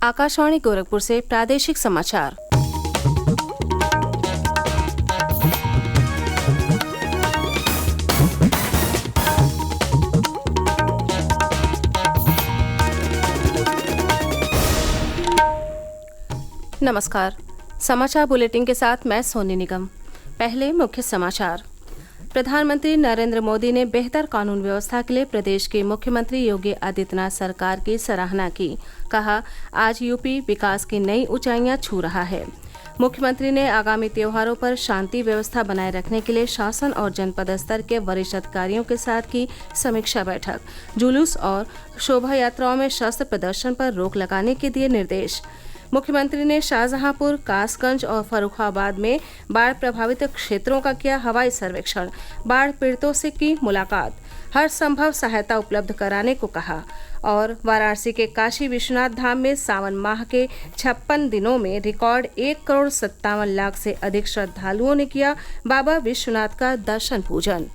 आकाशवाणी गोरखपुर से प्रादेशिक समाचार। नमस्कार। समाचार बुलेटिन के साथ मैं सोनी निगम। पहले मुख्य समाचार। प्रधानमंत्री नरेंद्र मोदी ने बेहतर कानून व्यवस्था के लिए प्रदेश के मुख्यमंत्री योगी आदित्यनाथ सरकार की सराहना की। कहा, आज यूपी विकास की नई ऊंचाइयां छू रहा है। मुख्यमंत्री ने आगामी त्योहारों पर शांति व्यवस्था बनाए रखने के लिए शासन और जनपद स्तर के वरिष्ठ अधिकारियों के साथ की समीक्षा बैठक। जुलूस और शोभा यात्राओं में शस्त्र प्रदर्शन पर रोक लगाने के दिए निर्देश। मुख्यमंत्री ने शाहजहांपुर, कासगंज और फर्रुखाबाद में बाढ़ प्रभावित क्षेत्रों का किया हवाई सर्वेक्षण। बाढ़ पीड़ितों से की मुलाकात। हर संभव सहायता उपलब्ध कराने को कहा। और वाराणसी के काशी विश्वनाथ धाम में सावन माह के 56 दिनों में रिकॉर्ड 1,57,00,000 से अधिक श्रद्धालुओं ने किया बाबा विश्वनाथ का दर्शन पूजन।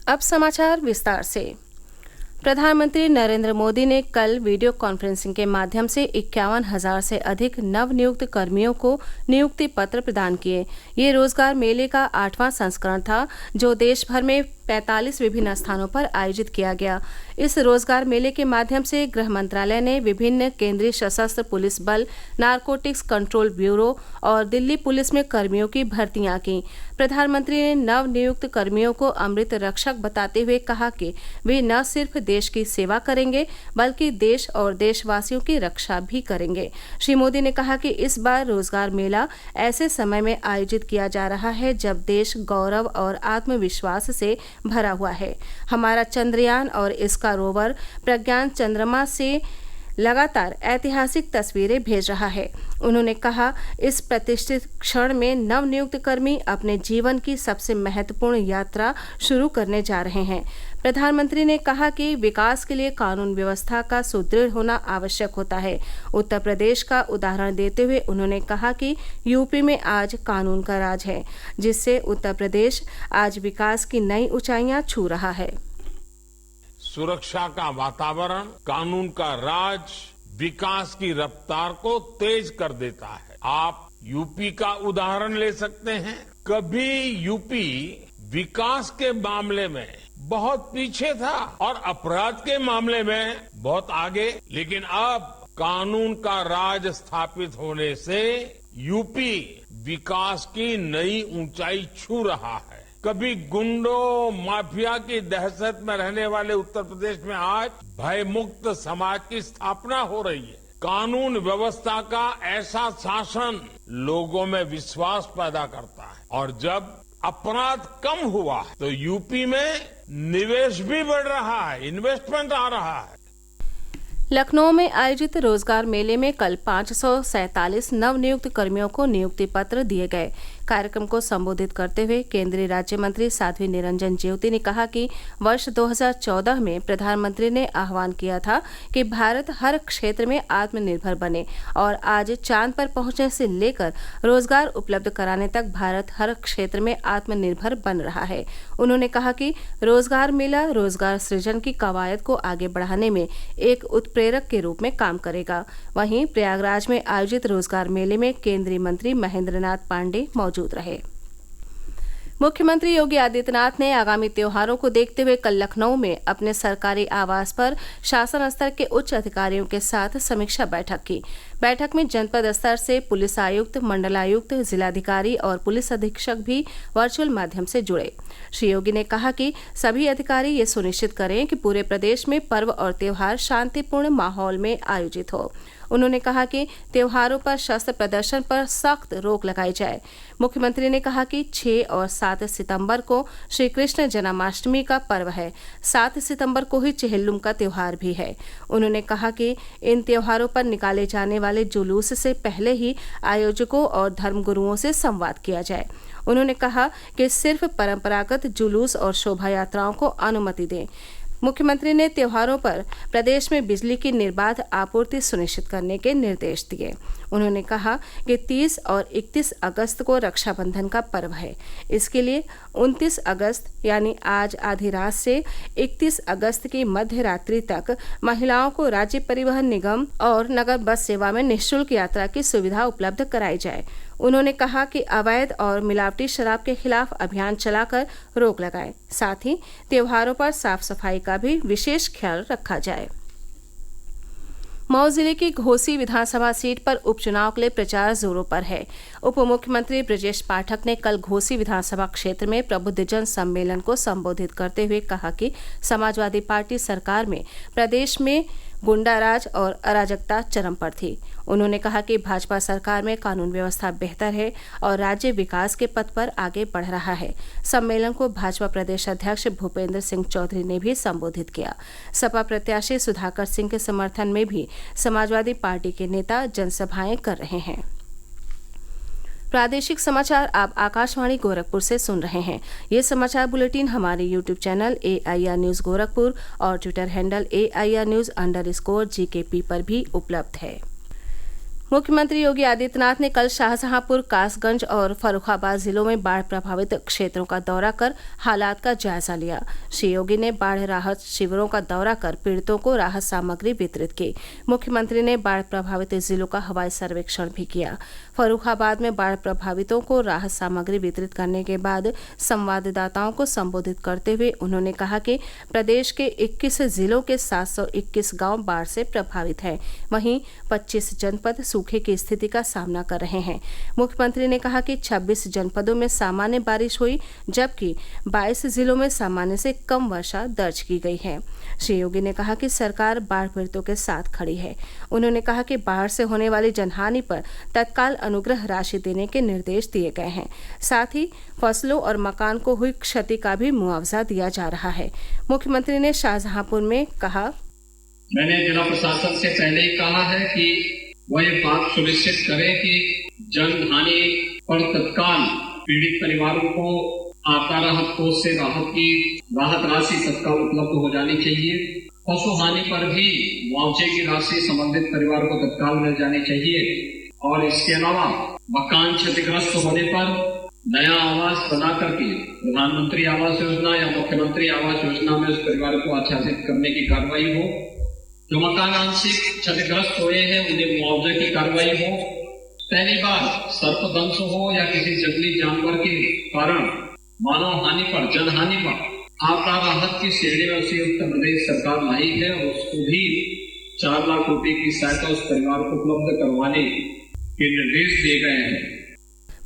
अब समाचार विस्तार से। प्रधानमंत्री नरेंद्र मोदी ने कल वीडियो कॉन्फ्रेंसिंग के माध्यम से 51,000 से अधिक नवनियुक्त कर्मियों को नियुक्ति पत्र प्रदान किए। ये रोजगार मेले का 8वां संस्करण था, जो देश भर में 45 विभिन्न स्थानों पर आयोजित किया गया। इस रोजगार मेले के माध्यम से गृह मंत्रालय ने विभिन्न केंद्रीय सशस्त्र पुलिस बल, नारकोटिक्स कंट्रोल ब्यूरो और दिल्ली पुलिस में कर्मियों की भर्तियां की। प्रधानमंत्री ने नवनियुक्त कर्मियों को अमृत रक्षक बताते हुए कहा कि वे न सिर्फ देश की सेवा करेंगे, बल्कि देश और देशवासियों की रक्षा भी करेंगे। श्री मोदी ने कहा कि इस बार रोजगार मेला ऐसे समय में आयोजित किया जा रहा है जब देश गौरव और आत्मविश्वास से भरा हुआ है। हमारा चंद्रयान और इसका रोवर प्रज्ञान चंद्रमा से लगातार ऐतिहासिक तस्वीरें भेज रहा है। उन्होंने कहा, इस प्रतिष्ठित क्षण में नवनियुक्त कर्मी अपने जीवन की सबसे महत्वपूर्ण यात्रा शुरू करने जा रहे हैं। प्रधानमंत्री ने कहा कि विकास के लिए कानून व्यवस्था का सुदृढ़ होना आवश्यक होता है। उत्तर प्रदेश का उदाहरण देते हुए उन्होंने कहा कि यूपी में आज कानून का राज है, जिससे उत्तर प्रदेश आज विकास की नई ऊंचाइयां छू रहा है। सुरक्षा का वातावरण, कानून का राज विकास की रफ्तार को तेज कर देता है। आप यूपी का उदाहरण ले सकते हैं। कभी यूपी विकास के मामले में बहुत पीछे था और अपराध के मामले में बहुत आगे, लेकिन अब कानून का राज स्थापित होने से यूपी विकास की नई ऊंचाई छू रहा है। कभी गुंडों, माफिया की दहशत में रहने वाले उत्तर प्रदेश में आज भयमुक्त समाज की स्थापना हो रही है। कानून व्यवस्था का ऐसा शासन लोगों में विश्वास पैदा करता है, और जब अपराध कम हुआ तो यूपी में निवेश भी बढ़ रहा है, इन्वेस्टमेंट आ रहा है। लखनऊ में आयोजित रोजगार मेले में कल 547 नवनियुक्त कर्मियों को नियुक्ति पत्र दिए गए। कार्यक्रम को संबोधित करते हुए केंद्रीय राज्य मंत्री साध्वी निरंजन ज्योति ने कहा कि वर्ष 2014 में प्रधानमंत्री ने आह्वान किया था कि भारत हर क्षेत्र में आत्मनिर्भर बने, और आज चांद पर पहुंचने से लेकर रोजगार उपलब्ध कराने तक भारत हर क्षेत्र में आत्मनिर्भर बन रहा है। उन्होंने कहा कि रोजगार मेला रोजगार सृजन की कवायद को आगे बढ़ाने में एक उत्प्रेरक के रूप में काम करेगा। वहीं प्रयागराज में आयोजित रोजगार मेले में केंद्रीय मंत्री महेंद्र नाथ पांडेय मौजूद रहे। मुख्यमंत्री योगी आदित्यनाथ ने आगामी त्योहारों को देखते हुए कल लखनऊ में अपने सरकारी आवास पर शासन स्तर के उच्च अधिकारियों के साथ समीक्षा बैठक की। बैठक में जनपद स्तर से पुलिस आयुक्त, मंडलायुक्त, जिलाधिकारी और पुलिस अधीक्षक भी वर्चुअल माध्यम से जुड़े। श्री योगी ने कहा कि सभी अधिकारी ये सुनिश्चित करें कि पूरे प्रदेश में पर्व और त्योहार शांतिपूर्ण माहौल में आयोजित हो। उन्होंने कहा कि त्योहारों पर शस्त्र प्रदर्शन पर सख्त रोक लगाई जाए। मुख्यमंत्री ने कहा कि 6 और 7 सितंबर को श्री कृष्ण जन्माष्टमी का पर्व है। 7 सितंबर को ही चेहल्लुम का त्योहार भी है। उन्होंने कहा कि इन त्योहारों पर निकाले जाने वाले जुलूस से पहले ही आयोजकों और धर्मगुरुओं से संवाद किया जाए। उन्होंने कहा कि सिर्फ परंपरागत जुलूस और शोभा यात्राओं को अनुमति दें। मुख्यमंत्री ने त्योहारों पर प्रदेश में बिजली की निर्बाध आपूर्ति सुनिश्चित करने के निर्देश दिए। उन्होंने कहा कि 30 और 31 अगस्त को रक्षाबंधन का पर्व है। इसके लिए 29 अगस्त यानी आज आधी रात से 31 अगस्त की मध्य रात्रि तक महिलाओं को राज्य परिवहन निगम और नगर बस सेवा में निःशुल्क यात्रा की सुविधा उपलब्ध कराई जाए। उन्होंने कहा कि अवैध और मिलावटी शराब के खिलाफ अभियान चलाकर रोक लगाए। साथ ही त्योहारों पर साफ सफाई का भी विशेष ख्याल रखा जाए। मऊ जिले की घोसी विधानसभा सीट पर उपचुनाव के लिए प्रचार जोरों पर है। उप मुख्यमंत्री ब्रजेश पाठक ने कल घोसी विधानसभा क्षेत्र में प्रबुद्धजन सम्मेलन को संबोधित करते हुए कहा कि समाजवादी पार्टी सरकार में प्रदेश में गुंडाराज और अराजकता चरम पर थी। उन्होंने कहा कि भाजपा सरकार में कानून व्यवस्था बेहतर है और राज्य विकास के पथ पर आगे बढ़ रहा है। सम्मेलन को भाजपा प्रदेश अध्यक्ष भूपेंद्र सिंह चौधरी ने भी संबोधित किया। सपा प्रत्याशी सुधाकर सिंह के समर्थन में भी समाजवादी पार्टी के नेता जनसभाएं कर रहे हैं। प्रादेशिक समाचार आप आकाशवाणी गोरखपुर से सुन रहे हैं। ये समाचार बुलेटिन हमारे YouTube channel AIR news Gorakhpur और ट्विटर हैंडल AIR न्यूज़_GKP पर भी उपलब्ध है। मुख्यमंत्री योगी आदित्यनाथ ने कल शाहजहांपुर, कासगंज और फर्रुखाबाद जिलों में बाढ़ प्रभावित क्षेत्रों का दौरा कर हालात का जायजा लिया। श्री योगी ने बाढ़ राहत शिविरों का दौरा कर पीड़ितों को राहत सामग्री वितरित की। मुख्यमंत्री ने बाढ़ प्रभावित जिलों का हवाई सर्वेक्षण भी किया। फर्रुखाबाद में बाढ़ प्रभावितों को राहत सामग्री वितरित करने के बाद संवाददाताओं को संबोधित करते हुए उन्होंने कहा कि प्रदेश के 21 जिलों के 721 गांव बाढ़ से प्रभावित हैं। वहीं 25 जनपद सूखे की स्थिति का सामना कर रहे हैं। मुख्यमंत्री ने कहा कि 26 जनपदों में सामान्य बारिश हुई, जबकि 22 जिलों में सामान्य से कम वर्षा दर्ज की गई है। श्री योगी ने कहा कि सरकार बाढ़ पीड़ितों के साथ खड़ी है। उन्होंने कहा कि बाढ़ से होने वाली जनहानि पर तत्काल अनुग्रह राशि देने के निर्देश दिए गए हैं। साथ ही फसलों और मकान को हुई क्षति का भी मुआवजा दिया जा रहा है। मुख्यमंत्री ने शाहजहांपुर में कहा, मैंने जिला प्रशासन से पहले ही कहा है कि वह ये बात सुनिश्चित करें कि जनहानि पर तत्काल पीड़ित परिवारों को आपदा राहत कोष से राहत राशि तत्काल उपलब्ध हो जानी चाहिए। पशु हानि पर भी मुआवजे की राशि संबंधित परिवार को तत्काल मिल जानी चाहिए। और इसके अलावा मकान क्षतिग्रस्त होने पर नया आवास बना करके प्रधानमंत्री आवास योजना या मुख्यमंत्री आवास योजना में उस परिवार को आच्छादित करने की कार्रवाई हो। जो मकान आंशिक क्षतिग्रस्त हुए हैं उन्हें मुआवजे की कार्रवाई हो। पहली बार सर्पदंश हो या किसी जंगली जानवर के कारण मानव हानि पर, जनहानि पर आपदा राहत की श्रेणी में उसे उत्तर प्रदेश सरकार लाई है और उसको भी 4 लाख रुपए की सहायता उस परिवार को उपलब्ध करवाने के निर्देश दिए गए हैं।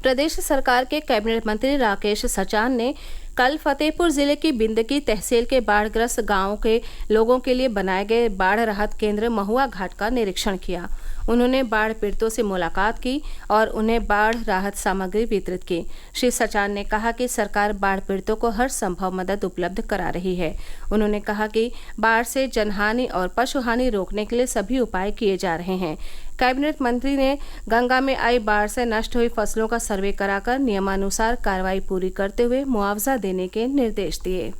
प्रदेश सरकार के कैबिनेट मंत्री राकेश सचान ने कल फतेहपुर जिले की बिंदकी तहसील के बाढ़ग्रस्त गांवों के लोगों के लिए बनाए गए बाढ़ राहत केंद्र महुआ घाट का निरीक्षण किया। उन्होंने बाढ़ पीड़ितों से मुलाकात की और उन्हें बाढ़ राहत सामग्री वितरित की। श्री सचान ने कहा कि सरकार बाढ़ पीड़ितों को हर संभव मदद उपलब्ध करा रही है। उन्होंने कहा कि बाढ़ से जनहानि और पशु हानि रोकने के लिए सभी उपाय किए जा रहे हैं। कैबिनेट मंत्री ने गंगा में आई बाढ़ से नष्ट हुई फसलों का सर्वे कराकर नियमानुसार कार्रवाई पूरी करते हुए मुआवजा देने के निर्देश दिए।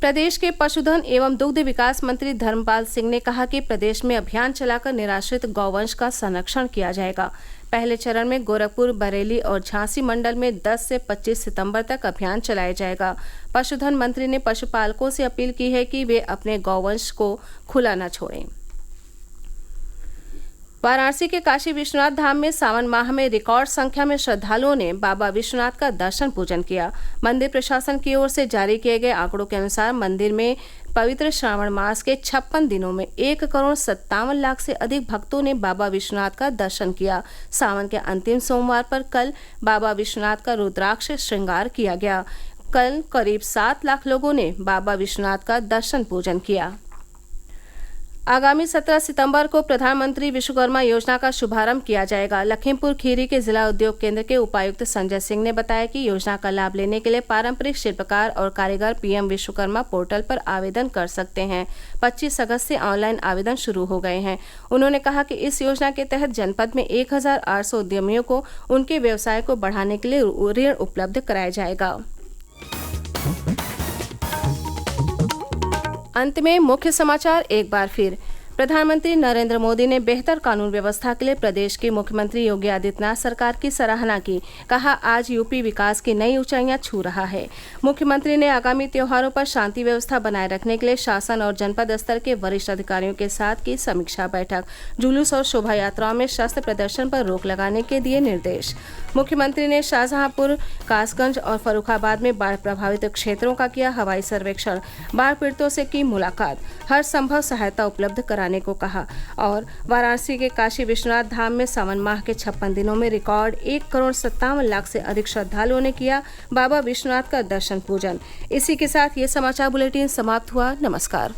प्रदेश के पशुधन एवं दुग्ध विकास मंत्री धर्मपाल सिंह ने कहा कि प्रदेश में अभियान चलाकर निराश्रित गौवंश का संरक्षण किया जाएगा। पहले चरण में गोरखपुर, बरेली और झांसी मंडल में 10 से 25 सितंबर तक अभियान चलाया जाएगा। पशुधन मंत्री ने पशुपालकों से अपील की है कि वे अपने गौवंश को खुला न छोड़ें। वाराणसी के काशी विश्वनाथ धाम में सावन माह में रिकॉर्ड संख्या में श्रद्धालुओं ने बाबा विश्वनाथ का दर्शन पूजन किया। मंदिर प्रशासन की ओर से जारी किए गए आंकड़ों के अनुसार मंदिर में पवित्र श्रावण मास के 56 दिनों में 1,57,00,000 से अधिक भक्तों ने बाबा विश्वनाथ का दर्शन किया। सावन के अंतिम सोमवार पर कल बाबा विश्वनाथ का रुद्राक्ष श्रृंगार किया गया। कल करीब 7 लाख लोगों ने बाबा विश्वनाथ का दर्शन पूजन किया। आगामी 17 सितंबर को प्रधानमंत्री विश्वकर्मा योजना का शुभारंभ किया जाएगा। लखीमपुर खीरी के जिला उद्योग केंद्र के उपायुक्त संजय सिंह ने बताया कि योजना का लाभ लेने के लिए पारंपरिक शिल्पकार और कारीगर पीएम विश्वकर्मा पोर्टल पर आवेदन कर सकते हैं। 25 अगस्त से ऑनलाइन आवेदन शुरू हो गए हैं। उन्होंने कहा कि इस योजना के तहत जनपद में 1800 उद्यमियों को उनके व्यवसाय को बढ़ाने के लिए ऋण उपलब्ध कराया जाएगा। अंत में मुख्य समाचार एक बार फिर। प्रधानमंत्री नरेंद्र मोदी ने बेहतर कानून व्यवस्था के लिए प्रदेश के मुख्यमंत्री योगी आदित्यनाथ सरकार की सराहना की। कहा, आज यूपी विकास की नई ऊंचाइयां छू रहा है। मुख्यमंत्री ने आगामी त्योहारों पर शांति व्यवस्था बनाए रखने के लिए शासन और जनपद स्तर के वरिष्ठ अधिकारियों के साथ की समीक्षा बैठक। जुलूस और शोभा यात्राओं में शस्त्र प्रदर्शन पर रोक लगाने के दिए निर्देश। मुख्यमंत्री ने शाहजहांपुर, कासगंज और फर्रुखाबाद में बाढ़ प्रभावित क्षेत्रों का किया हवाई सर्वेक्षण। बाढ़ पीड़ितों से की मुलाकात, हर संभव सहायता उपलब्ध कराने को कहा। और वाराणसी के काशी विश्वनाथ धाम में सावन माह के 56 दिनों में रिकॉर्ड 1,57,00,000 से अधिक श्रद्धालुओं ने किया बाबा विश्वनाथ का दर्शन पूजन। इसी के साथ ये समाचार बुलेटिन समाप्त हुआ। नमस्कार।